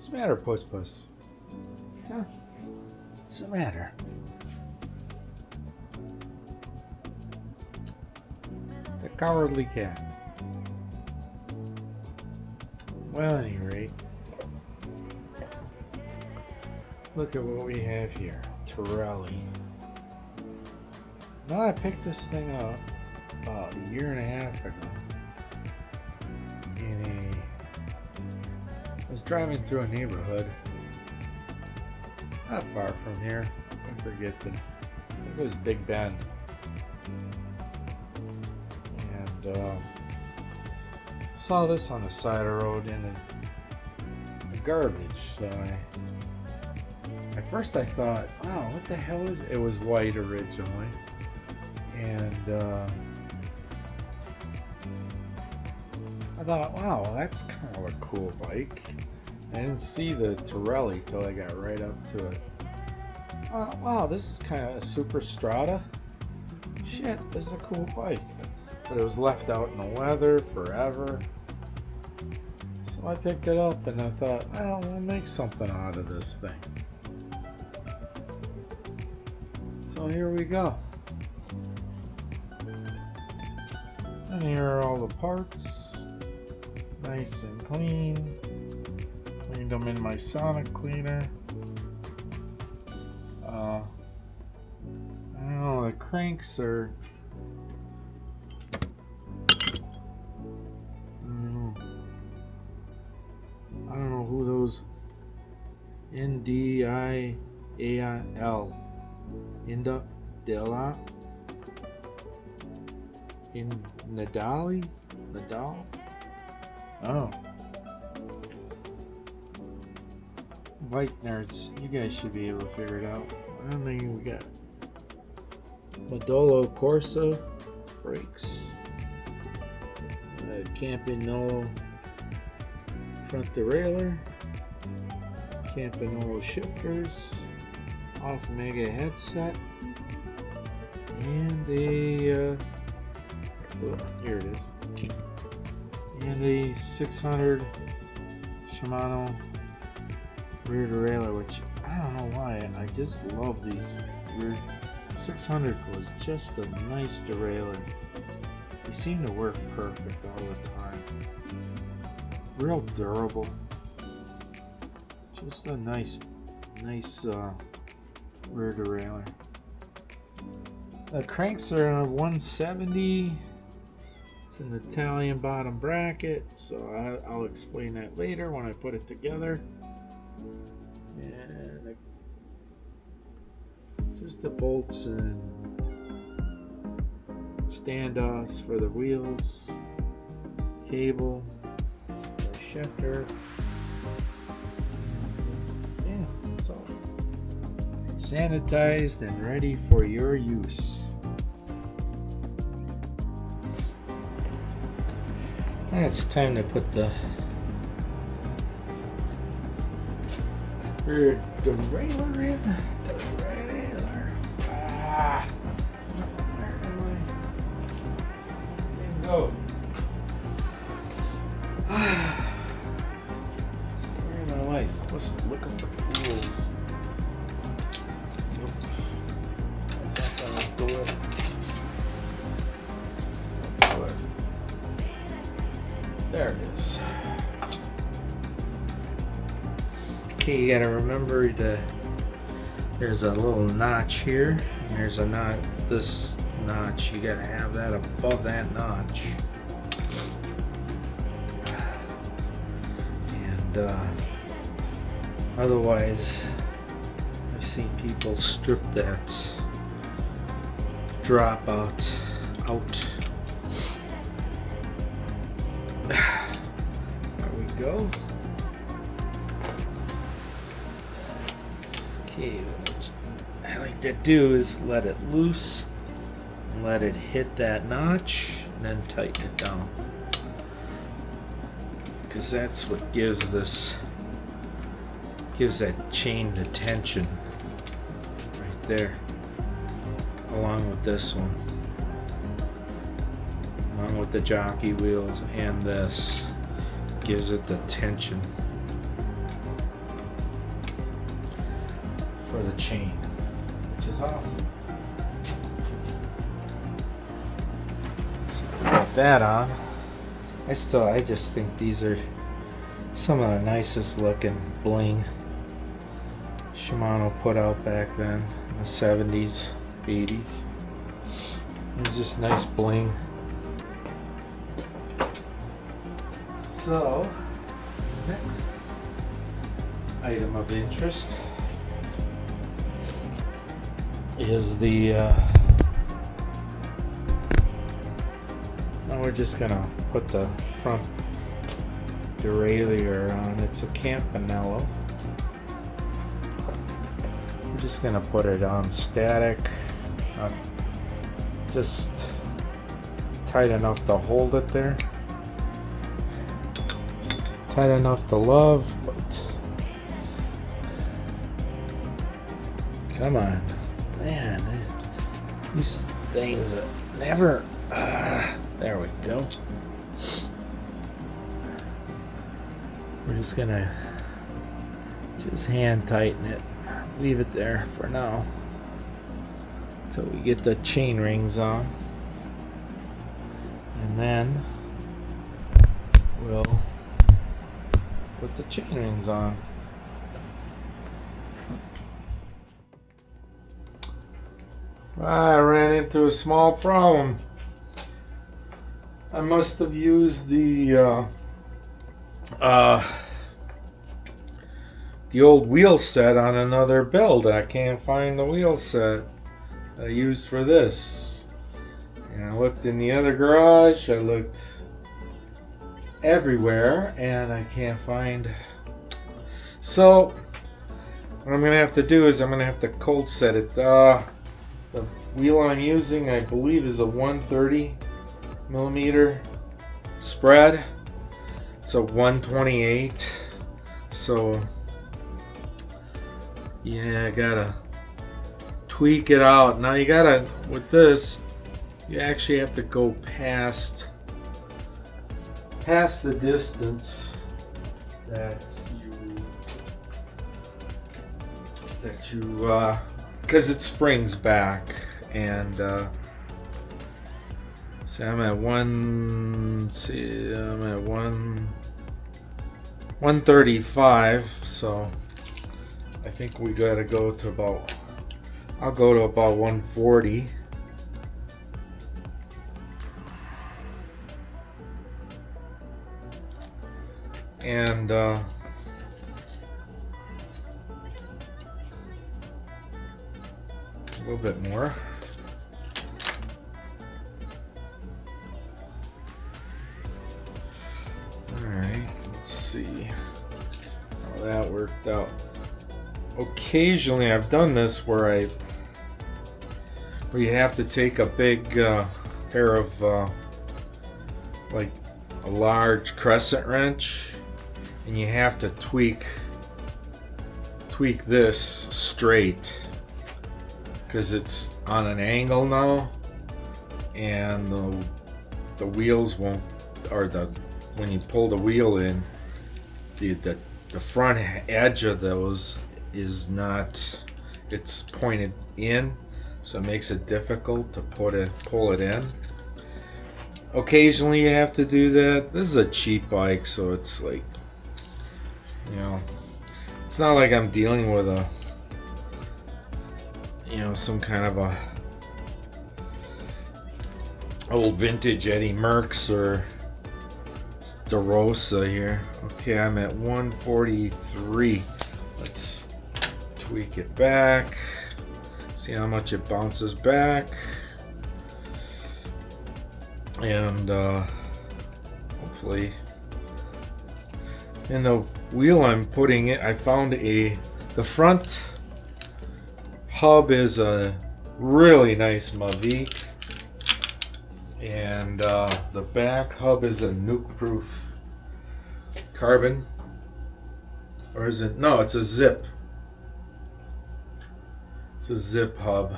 What's the matter, Puss Puss? Huh? What's the matter? The cowardly cat. Well, at any rate, look at what we have here. Torelli. Now I picked this thing up about a year and a half ago. I was driving through a neighborhood not far from here. I forget I think it was Big Bend. And saw this on the side of the road in the garbage. So at first I thought, wow, what the hell is it? It was white originally. And I thought, wow, that's kind of a cool bike. I didn't see the Torelli till I got right up to it. Wow, this is kind of a Super Strata. Shit, this is a cool bike. But it was left out in the weather forever. So I picked it up and I thought, well, we'll make something out of this thing. So here we go. And here are all the parts. Nice and clean. Cleaned them in my sonic cleaner. I don't know, the cranks are I don't know who those NDIAL Indela in Nadal? Oh. Bike nerds, you guys should be able to figure it out. I mean, we got Modolo Corsa brakes, Campinolo front derailleur, Campinolo shifters, off Mega headset, and a here it is, and a 600 Shimano rear derailleur, which I don't know why, I just love these. Rear 600 was just a nice derailleur. They seem to work perfect all the time. Real durable. Just a nice rear derailleur. The cranks are a 170. It's an Italian bottom bracket, so I'll explain that later when I put it together. And just the bolts and standoffs for the wheels, cable, the shifter. Yeah, it's all sanitized and ready for your use. And it's time to put the rear derailleur in. Derailleur. Where am I? Didn't go. Story of my life. I was looking for tools. Nope. That's not gonna do it. Do it. There it is. Okay, you gotta remember there's a little notch here, and there's a knot, this notch, you gotta have that above that notch. And otherwise, I've seen people strip that drop out. There we go. Okay, what I like to do is let it loose and let it hit that notch and then tighten it down, because that's what gives that chain the tension right there, along with this one, along with the jockey wheels, and this gives it the tension. for the chain, which is awesome. So got that on. I just think these are some of the nicest looking bling Shimano put out back then in the 70s, 80s. It's just nice bling. So, next item of interest is the now we're just gonna put the front derailleur on. It's a Campanello. I'm just gonna put it on static, just tight enough to hold it there, tight enough to love, but come on, man, these things are never, there we go. We're just gonna hand tighten it, leave it there for now until we get the chain rings on, and then we'll put the chain rings on. I ran into a small problem. I must have used the old wheel set on another build. I can't find the wheel set I used for this. And I looked in the other garage, I looked everywhere, and I can't find. So what I'm gonna have to do is I'm gonna have to cold set it. The wheel I'm using, I believe, is a 130 millimeter spread. It's a 128. So yeah, I gotta tweak it out. Now you gotta, with this, you actually have to go past the distance that you because it springs back, and see, I'm at 135, so I think we gotta go to about, I'll go to about 140. And a little bit more. Alright, let's see how that worked out. Occasionally I've done this where you have to take a big pair of like a large crescent wrench, and you have to tweak this straight because it's on an angle now, and the wheels won't, or when you pull the wheel in, the front edge of those is not, it's pointed in, so it makes it difficult to pull it in. Occasionally you have to do that. This is a cheap bike, so it's like, you know, it's not like I'm dealing with a, you know, some kind of a old vintage Eddie Merckx or DeRosa here. Okay, I'm at 143. Let's tweak it back, see how much it bounces back, and hopefully. In the wheel I'm putting it, I found the front hub is a really nice Mavic, and the back hub is a nuke-proof carbon, or is it? No, it's a zip. It's a zip hub,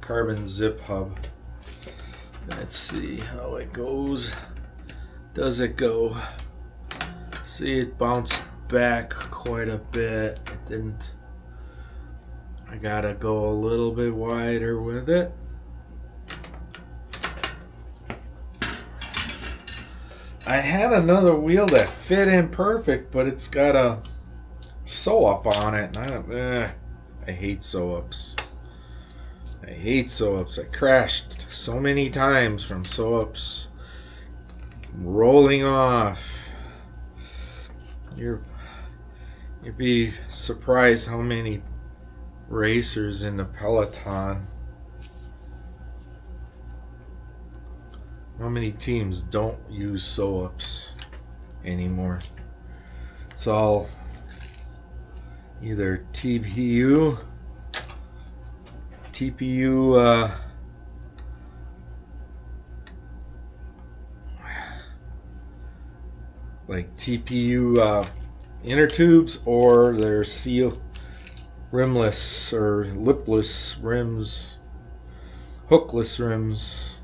carbon zip hub. Let's see how it goes. Does it go? See, it bounced back quite a bit. It didn't I gotta go a little bit wider with it. I had another wheel that fit in perfect, but it's got a sew up on it. And I hate sew ups. I hate sew ups. I crashed so many times from sew ups rolling off. You'd be surprised how many racers in the peloton, how many teams don't use sew ups anymore. It's all either TPU, like TPU inner tubes, or they're seal rimless or lipless rims, hookless rims.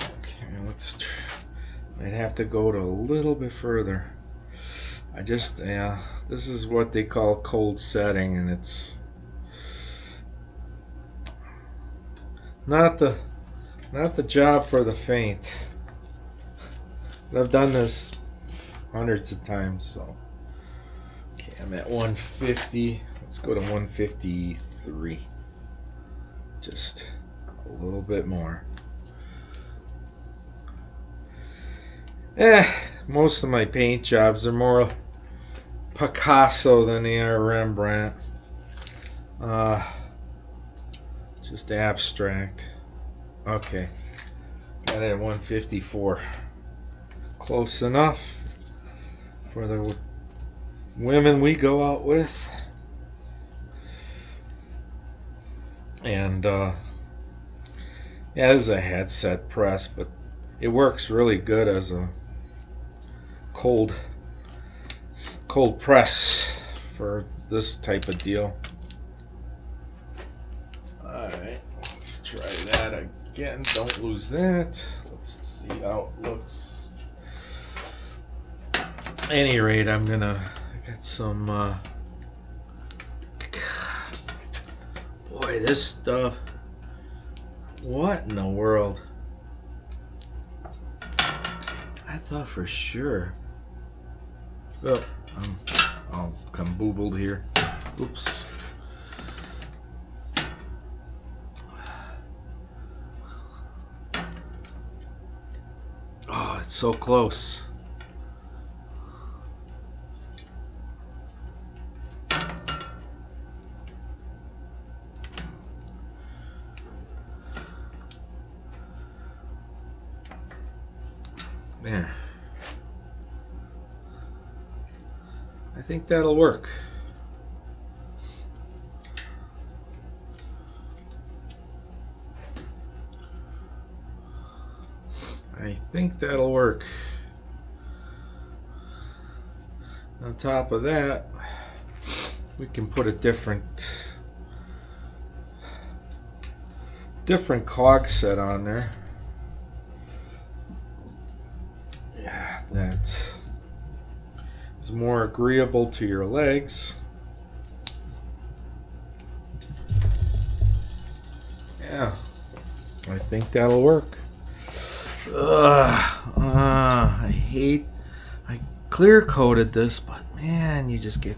Okay, I'd have to go to a little bit further. This is what they call cold setting, and it's not the job for the faint. I've done this hundreds of times, so okay, I'm at 150. Let's go to 153. Just a little bit more. Most of my paint jobs are more Picasso than they are Rembrandt. Just abstract. Okay, got it at 154. Close enough for the women we go out with. And yeah, this is a headset press, but it works really good as a cold press for this type of deal. Alright, let's try that again. Don't lose that. Let's see how it looks. At any rate, I got some boy, this stuff, what in the world? I thought for sure. Oh, I'm all boobled here. Oops. Oh, it's so close. There. I think that'll work. I think that'll work. On top of that, we can put a different cog set on there. Yeah, that is more agreeable to your legs. Yeah, I think that'll work. I clear coated this, but man, you just get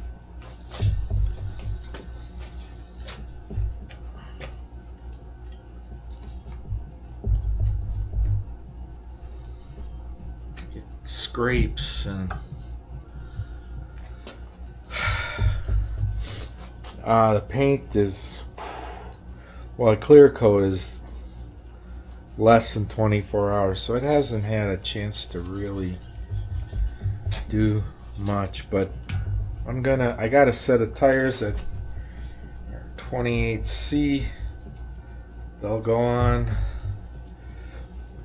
scrapes and the paint is, well, a clear coat is less than 24 hours, so it hasn't had a chance to really do much. But I got a set of tires that are 1980's. They'll go on.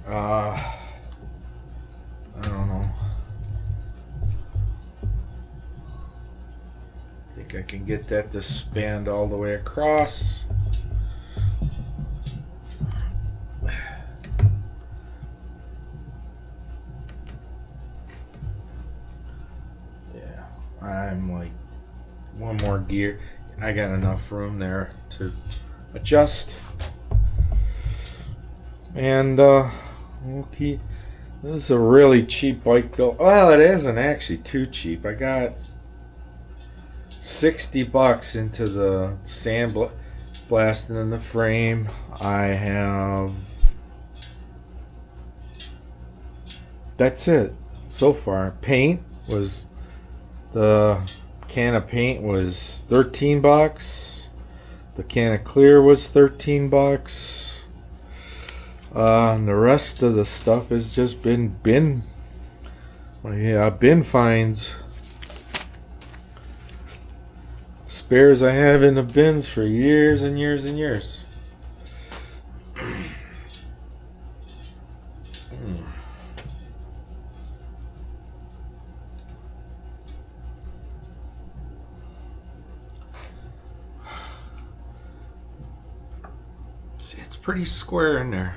I don't know. I think I can get that to span all the way across. Yeah, I'm like one more gear. I got enough room there to adjust. And we'll keep. This is a really cheap bike built. Well, it isn't actually too cheap. I got $60 into the blasting in the frame. I have. That's it so far. Paint was, the can of paint was $13. The can of clear was $13. And the rest of the stuff has just been bin finds. Spares I have in the bins for years and years and years. It's pretty square in there.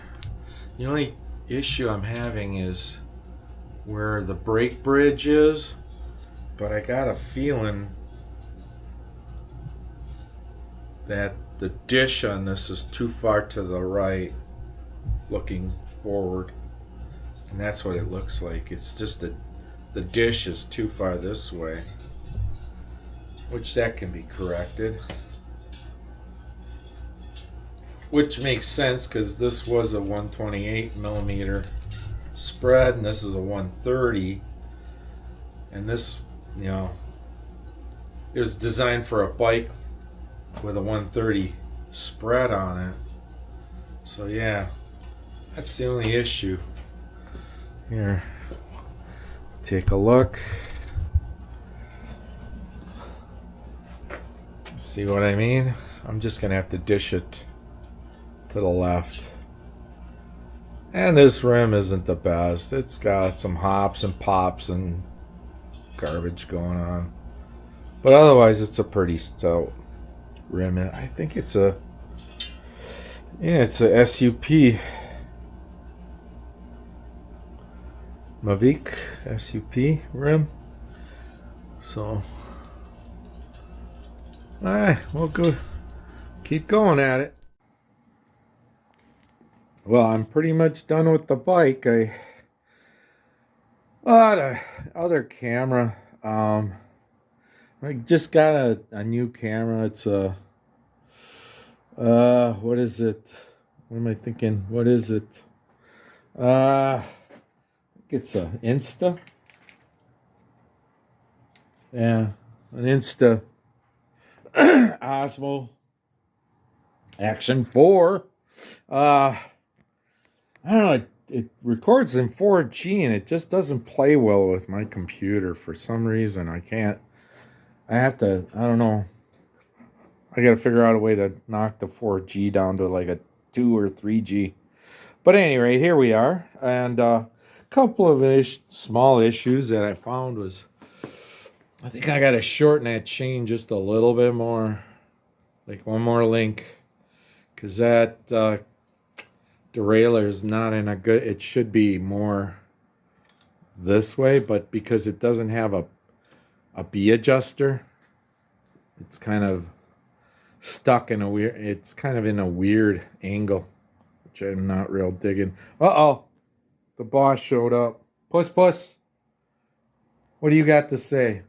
The only issue I'm having is where the brake bridge is, but I got a feeling that the dish on this is too far to the right looking forward, and that's what it looks like. It's just that the dish is too far this way, which that can be corrected, which makes sense because this was a 128 millimeter spread and this is a 130, and this, you know, it was designed for a bike with a 130 spread on it. So yeah, that's the only issue. Here, take a look. See what I mean? I'm just gonna have to dish it to the left. And this rim isn't the best. It's got some hops and pops and garbage going on, but otherwise it's a pretty stout rim. I think it's a, yeah, it's a SUP Mavic SUP rim. So alright, we'll go keep going at it. Well, I'm pretty much done with the bike. The other camera, I just got a new camera. It's a what is it? What am I thinking? What is it? It's a Insta. Yeah, an Insta Osmo Action 4. I don't know, it records in 4G and it just doesn't play well with my computer for some reason. I don't know. I gotta figure out a way to knock the 4G down to like a 2 or 3G. But at any rate, here we are. And a couple of small issues that I found was, I think I gotta shorten that chain just a little bit more. Like one more link. Because that derailleur is not in a good, it should be more this way, but because it doesn't have a B adjuster, it's kind of stuck in a weird, it's kind of in a weird angle, which I'm not real digging. Uh-oh, the boss showed up. Puss, what do you got to say?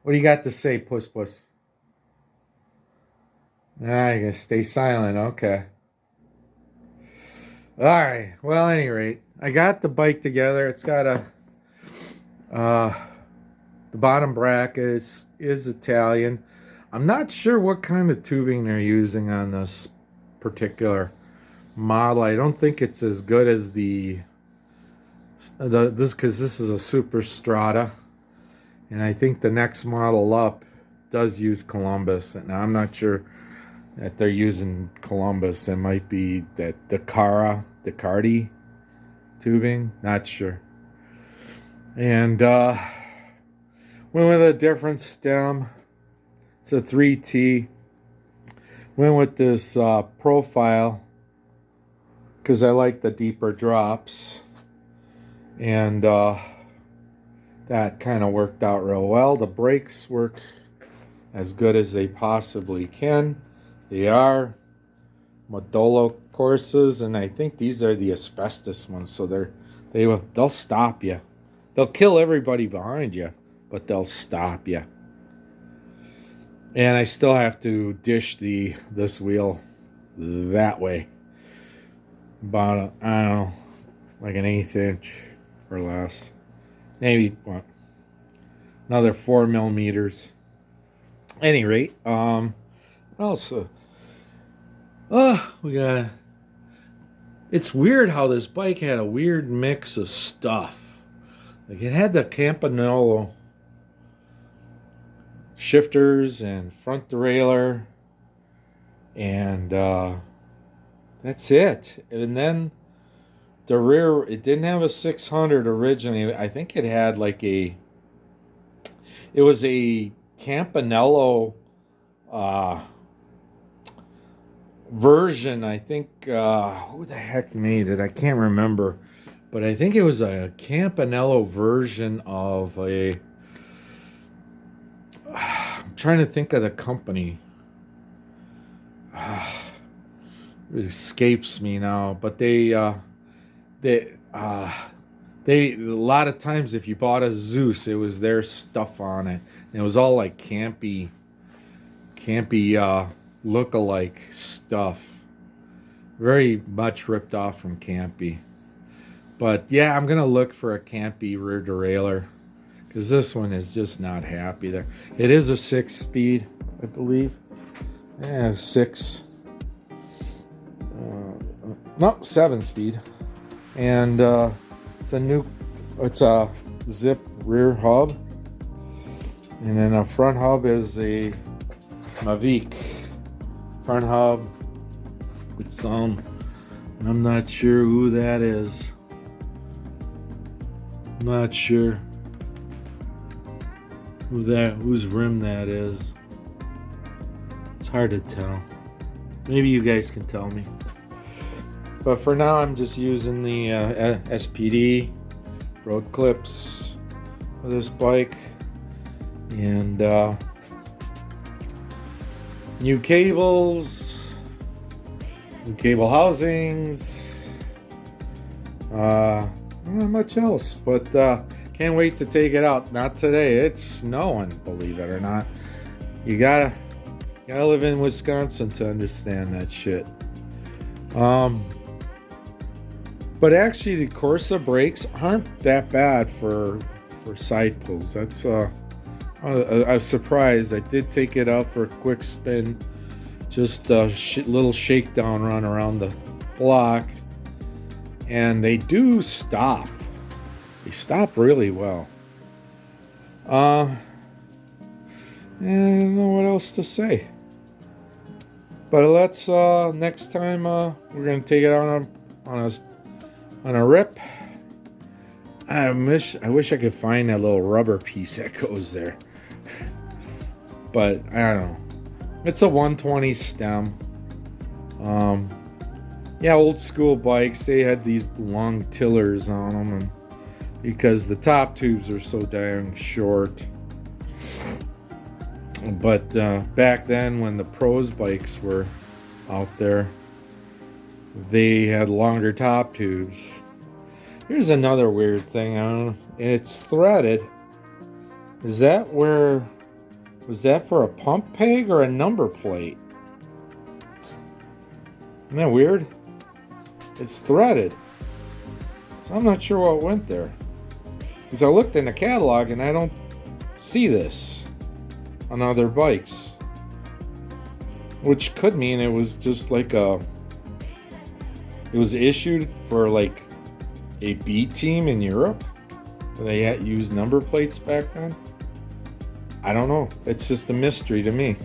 What do you got to say, Puss? Ah, you're gonna stay silent, okay. Alright, well, at any rate, I got the bike together. It's got a, the bottom bracket is Italian. I'm not sure what kind of tubing they're using on this particular model. I don't think it's as good as this, because this is a Super Strata, and I think the next model up does use Columbus. And I'm not sure that they're using Columbus. It might be that Ducati tubing, not sure. And went with a different stem. It's a 3T. Went with this profile because I like the deeper drops. And that kind of worked out real well. The brakes work as good as they possibly can. They are Modolo courses, and I think these are the asbestos ones, so they'll stop you. They'll kill everybody behind you, but they'll stop you. And I still have to dish this wheel that way, about I don't know, like an 1/8 inch or less, maybe another 4 millimeters. Any rate, what else? We got. It's weird how this bike had a weird mix of stuff. Like it had the Campanello shifters and front derailleur, and that's it. And then the rear, it didn't have a 600 originally. I think it had like it was a Campanello version. I think who the heck made it? I can't remember, but I think it was a Campanello version of a. I'm trying to think of the company. It escapes me now, but they a lot of times if you bought a Zeus, it was their stuff on it, and it was all like campy look-alike stuff, very much ripped off from Campy. But yeah, I'm gonna look for a Campy rear derailleur, because this one is just not happy there. It is a 6-speed, I believe. Yeah, 6. No, 7-speed. And it's a zip rear hub. And then a front hub is a Mavic front hub with some, I'm not sure who that is. Not sure whose rim that is. It's hard to tell. Maybe you guys can tell me. But for now, I'm just using the SPD road clips for this bike, and new cables, new cable housings, not much else, but can't wait to take it out. Not today, it's snowing, believe it or not. You gotta live in Wisconsin to understand that shit. But actually the Corsa brakes aren't that bad for side pulls. That's I was surprised. I did take it out for a quick spin, just a little shakedown run around the block, and they do stop. They stop really well. I don't know what else to say. But let's next time we're gonna take it out on a rip. I wish I could find that little rubber piece that goes there. But I don't know. It's a 120 stem. Yeah, old school bikes, they had these long tillers on them, and because the top tubes are so dang short. But back then, when the pros bikes were out there, they had longer top tubes. Here's another weird thing. I don't know. It's threaded. Was that for a pump peg or a number plate? Isn't that weird? It's threaded. So I'm not sure what went there. Because I looked in the catalog and I don't see this on other bikes. Which could mean it was just like it was issued for like a B team in Europe, where they had used number plates back then. I don't know. It's just a mystery to me.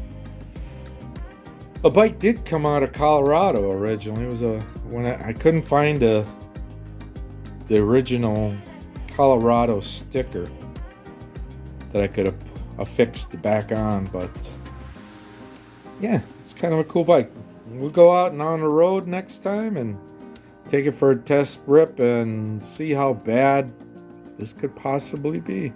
The bike did come out of Colorado originally. It was when I couldn't find the original Colorado sticker that I could have affixed back on, but yeah, it's kind of a cool bike. We'll go out and on the road next time and take it for a test rip and see how bad this could possibly be.